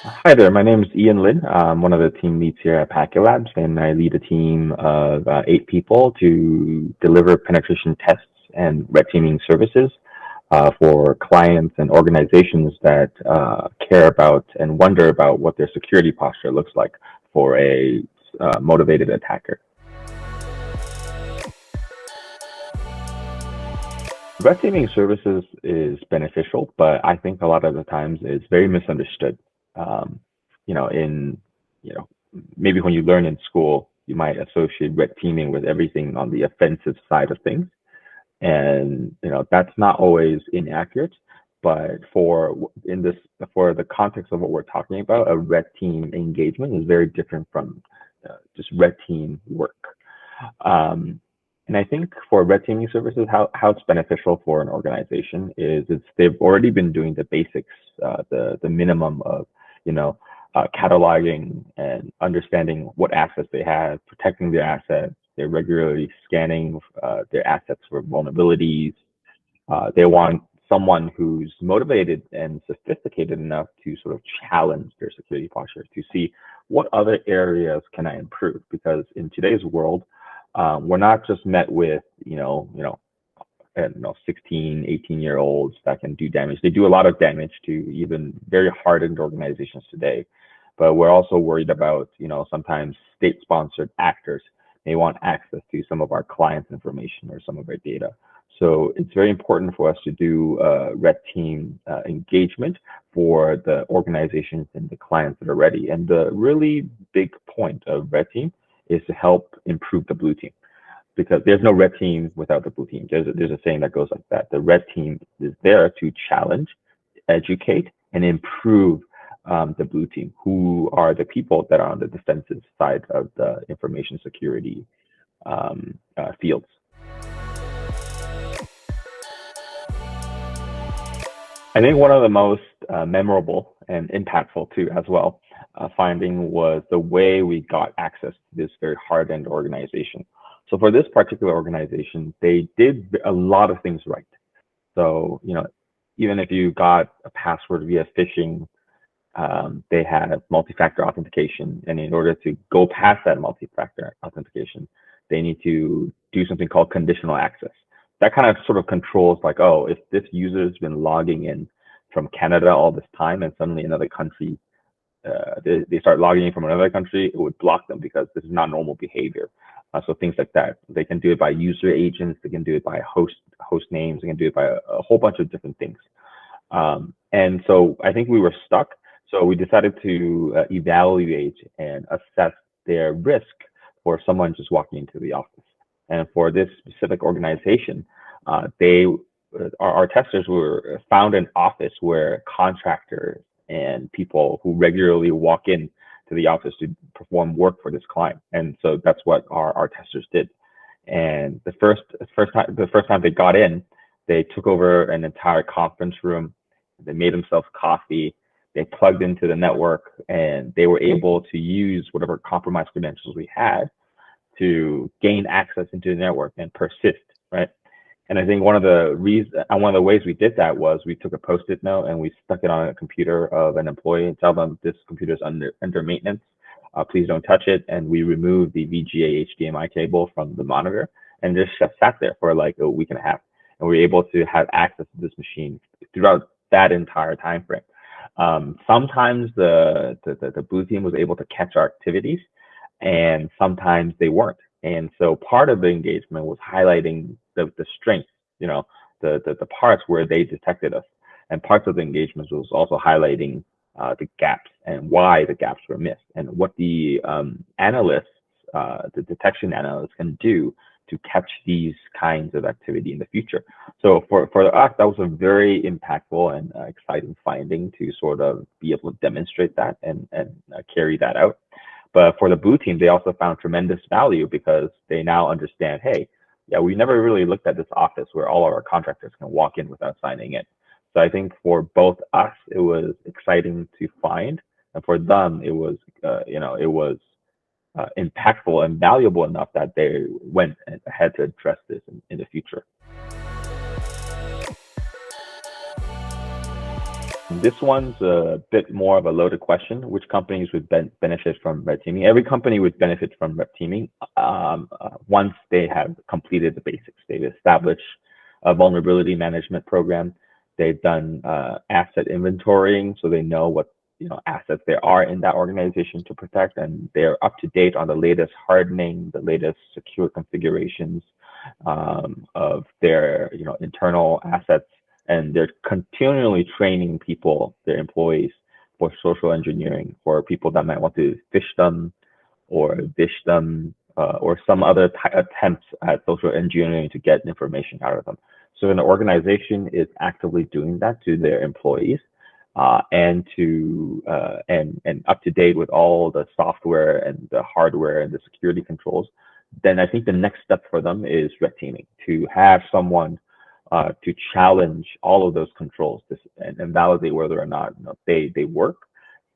Hi there, my name is Ian Lin. I'm one of the team leads here at Packetlabs, and I lead a team of 8 people to deliver penetration tests and red teaming services for clients and organizations that care about and wonder about what their security posture looks like for a motivated attacker. Red teaming services is beneficial, but I think a lot of the times it's very misunderstood. Um, you know, in you know, maybe when you learn in school, you might associate red teaming with everything on the offensive side of things, and that's not always inaccurate. But for the context of what we're talking about, a red team engagement is very different from just red team work. Um, and I think for red teaming services, how it's beneficial for an organization is they've already been doing the basics, the minimum of, you know, cataloging and understanding what assets they have, protecting their assets. They're regularly scanning their assets for vulnerabilities. They want someone who's motivated and sophisticated enough to sort of challenge their security posture to see what other areas can I improve. Because in today's world, we're not just met with I don't know, 16, 18-year-olds that can do damage. They do a lot of damage to even very hardened organizations today. But we're also worried about, sometimes state-sponsored actors may want access to some of our clients' information or some of our data. So it's very important for us to do red team engagement for the organizations and the clients that are ready. And the really big point of red team is to help improve the blue team, because there's no red team without the blue team. There's a saying that goes like that. The red team is there to challenge, educate, and improve the blue team, who are the people that are on the defensive side of the information security fields. I think one of the most memorable and impactful too, as well, finding was the way we got access to this very hardened organization. So for this particular organization, they did a lot of things right. So, even if you got a password via phishing, they had multi-factor authentication. And in order to go past that multi-factor authentication, they need to do something called conditional access. That kind of sort of controls, like, oh, if this user has been logging in from Canada all this time and suddenly another country, they start logging in from another country, it would block them because this is not normal behavior. So things like that. They can do it by user agents. They can do it by host names. They can do it by a whole bunch of different things. And so I think we were stuck. So we decided to evaluate and assess their risk for someone just walking into the office. And for this specific organization, our testers were found an office where contractors and people who regularly walk in to the office to perform work for this client. And so that's what our testers did. And the first time they got in, they took over an entire conference room. They made themselves coffee. They plugged into the network, and they were able to use whatever compromised credentials we had to gain access into the network and persist, right? And I think one of the ways we did that was we took a Post-it note and we stuck it on a computer of an employee and tell them this computer is under maintenance. Please don't touch it. And we removed the VGA HDMI cable from the monitor and just sat there for like a week and a half. And we were able to have access to this machine throughout that entire time frame. Sometimes the blue team was able to catch our activities, and sometimes they weren't. And so part of the engagement was highlighting the strengths, the parts where they detected us. And parts of the engagement was also highlighting the gaps and why the gaps were missed, and what the analysts, the detection analysts, can do to catch these kinds of activity in the future. So for us, that was a very impactful and exciting finding to sort of be able to demonstrate that and carry that out. But for the blue team, they also found tremendous value because they now understand, hey, yeah, we never really looked at this office where all of our contractors can walk in without signing in. So I think for both us, it was exciting to find, and for them, it was, impactful and valuable enough that they went ahead to address this in the future. This one's a bit more of a loaded question. Which companies would benefit from red teaming? Every company would benefit from red teaming once they have completed the basics. They've established a vulnerability management program. They've done asset inventorying, so they know what assets there are in that organization to protect, and they're up to date on the latest hardening, the latest secure configurations of their internal assets, and they're continually training people, their employees, for social engineering, for people that might want to phish them or dish them or some other attempts at social engineering to get information out of them. So an organization is actively doing that to their employees and up to date with all the software and the hardware and the security controls. Then I think the next step for them is red teaming, to have someone to challenge all of those controls and validate whether or not they work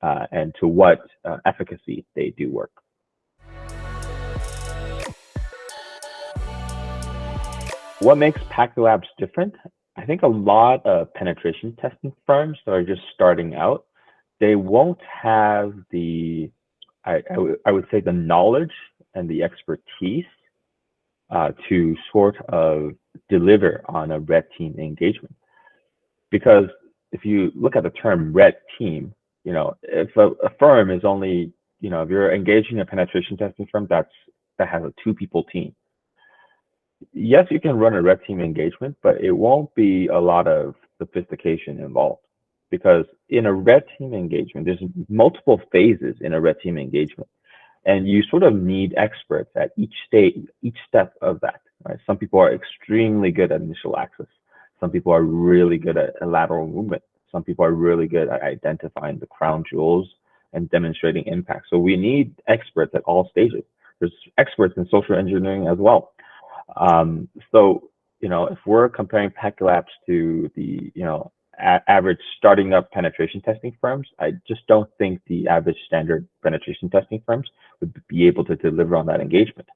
and to what efficacy they do work. What makes Packetlabs different? I think a lot of penetration testing firms that are just starting out, they won't have the, I would say, the knowledge and the expertise to sort of deliver on a red team engagement. Because if you look at the term red team, if a firm is only, if you're engaging a penetration testing firm that has a 2-people team, yes, you can run a red team engagement, but it won't be a lot of sophistication involved. Because in a red team engagement, there's multiple phases in a red team engagement. And you sort of need experts at each stage, each step of that. Right? Some people are extremely good at initial access. Some people are really good at lateral movement. Some people are really good at identifying the crown jewels and demonstrating impact. So we need experts at all stages. There's experts in social engineering as well. So, if we're comparing Packetlabs to the, average starting up penetration testing firms, I just don't think the average standard penetration testing firms would be able to deliver on that engagement.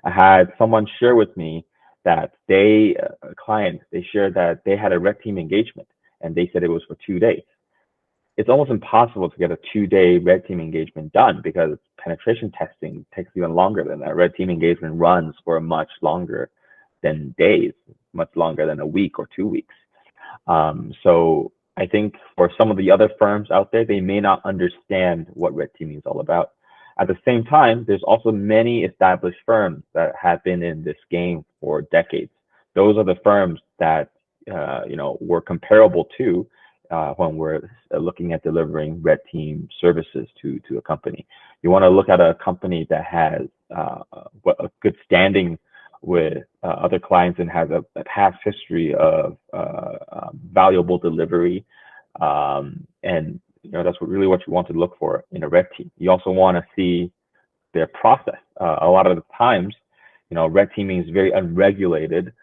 I had someone share with me that a client, they shared that they had a red team engagement and they said it was for 2 days. It's almost impossible to get a 2-day red team engagement done because penetration testing takes even longer than that. Red team engagement runs for much longer than days, much longer than a week or 2 weeks. So I think for some of the other firms out there, they may not understand what red teaming is all about. At the same time, there's also many established firms that have been in this game for decades. Those are the firms that we're comparable to when we're looking at delivering red team services to a company. You want to look at a company that has a good standing with other clients and has a past history of valuable delivery, and that's really what you want to look for in a red team. You also want to see their process. A lot of the times, red teaming is very unregulated.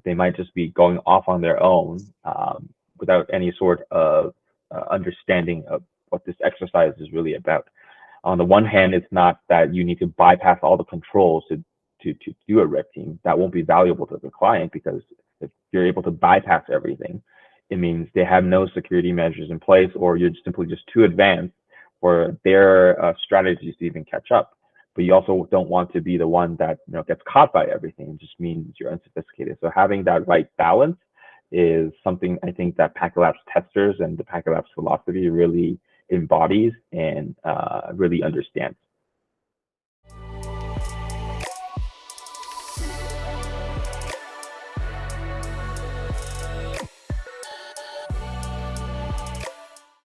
They might just be going off on their own without any sort of understanding of what this exercise is really about. On the one hand, it's not that you need to bypass all the controls to do a red team. That won't be valuable to the client, because if you're able to bypass everything, it means they have no security measures in place, or you're simply just too advanced for their strategies to even catch up. But you also don't want to be the one that gets caught by everything. It just means you're unsophisticated. So having that right balance is something I think that Packetlabs testers and the Packetlabs philosophy really embodies and really understands.